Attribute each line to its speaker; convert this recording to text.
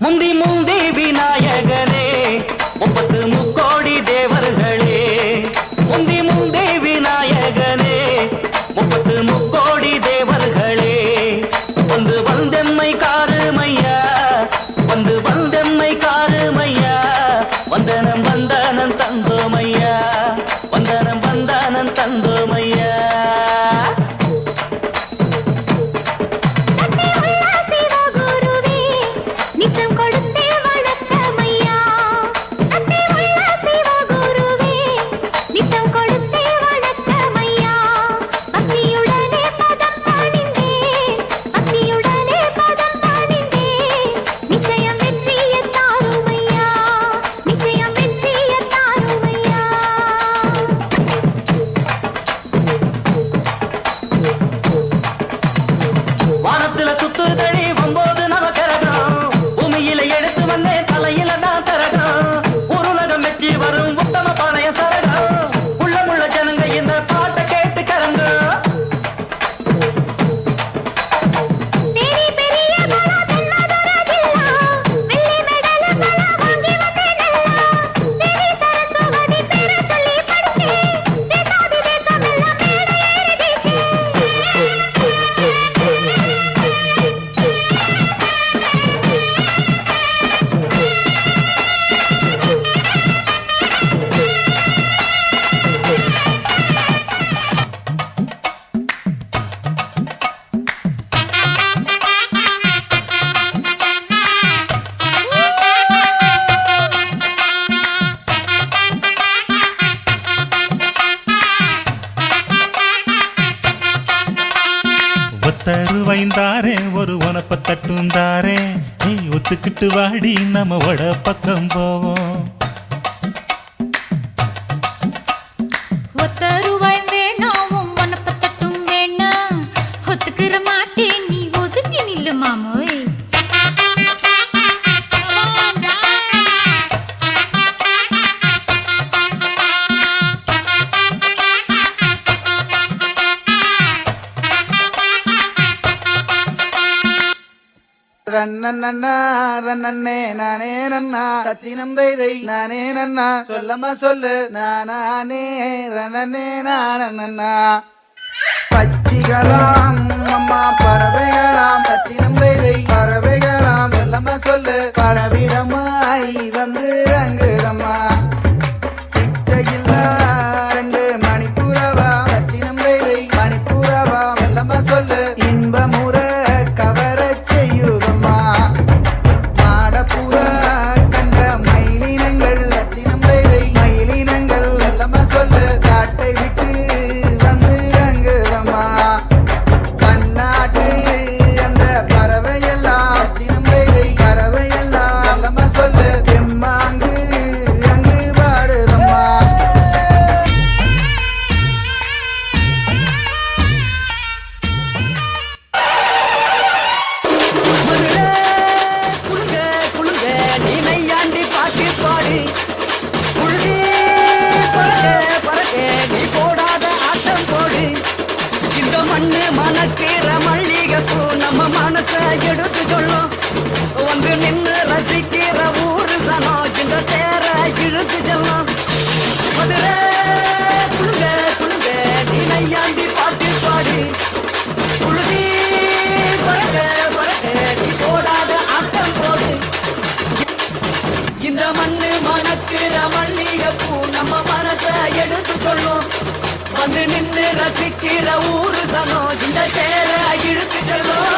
Speaker 1: முந்தி முந்தி விநாயகனே முப்பத்து முக்கோடி தேவர்களே முந்தி முந்தி விநாயகனே முப்பத்து முக்கோடி தேவர்களே வந்து வந்தெம்மை காருமையா வந்து வந்தெம்மை காருமையா வந்தனம் வந்தனம் தந்தோமையா வந்தனம் வந்தனம் தந்தோமையா
Speaker 2: தருவைந்தாரே ஒரு உனப்ப தட்டுந்தாரே நீ ஒத்துக்கிட்டு வாடி நம்ம வட பக்கம் போவோம்
Speaker 3: ஒத்தருவாய் வேணாம் உனப்ப தட்டும் வேணாம் ஒத்துக்கிற மாட்டேன் நீ ஒதுங்கி நில்லு மாமோய்
Speaker 4: நன்னே நானே நன்னா சத்தினம் தை நானே நன்னா சொல்லம்மா சொல்லு நானே நன்னே நானண்ணா பச்சிகளாம் அம்மா பறவைகளாம் சத்தினம் தை பறவைகளாம் சொல்லம்மா சொல்லு பலவிதமாய் வந்து அங்குதம்மா பிச்சையில்லா ரெண்டு மணிப்புறவா சத்தினம் தை மணிப்புறவா சொல்லம்மா சொல்லு இன்பமுற
Speaker 1: நம்ம மனச எடுத்து சொல்லும் வந்து நின்று ரசிக்கிற ஊரு சனம் இந்த தேர இழுத்து செல்லும் மதுரை குழுங்க குழுங்க நீனையாண்டி பாட்டு பாடி குழுதி பறக்க பறக்க நீ போடாத ஆட்டம் போடு இந்த மண்ணு மணக்கிற மல்லிகைப்பூ நம்ம மனச எடுத்து சொல்லும் வந்து நின்று ரசிக்கிற ஊரு சனம் இந்த தேர இழுத்து செல்லும்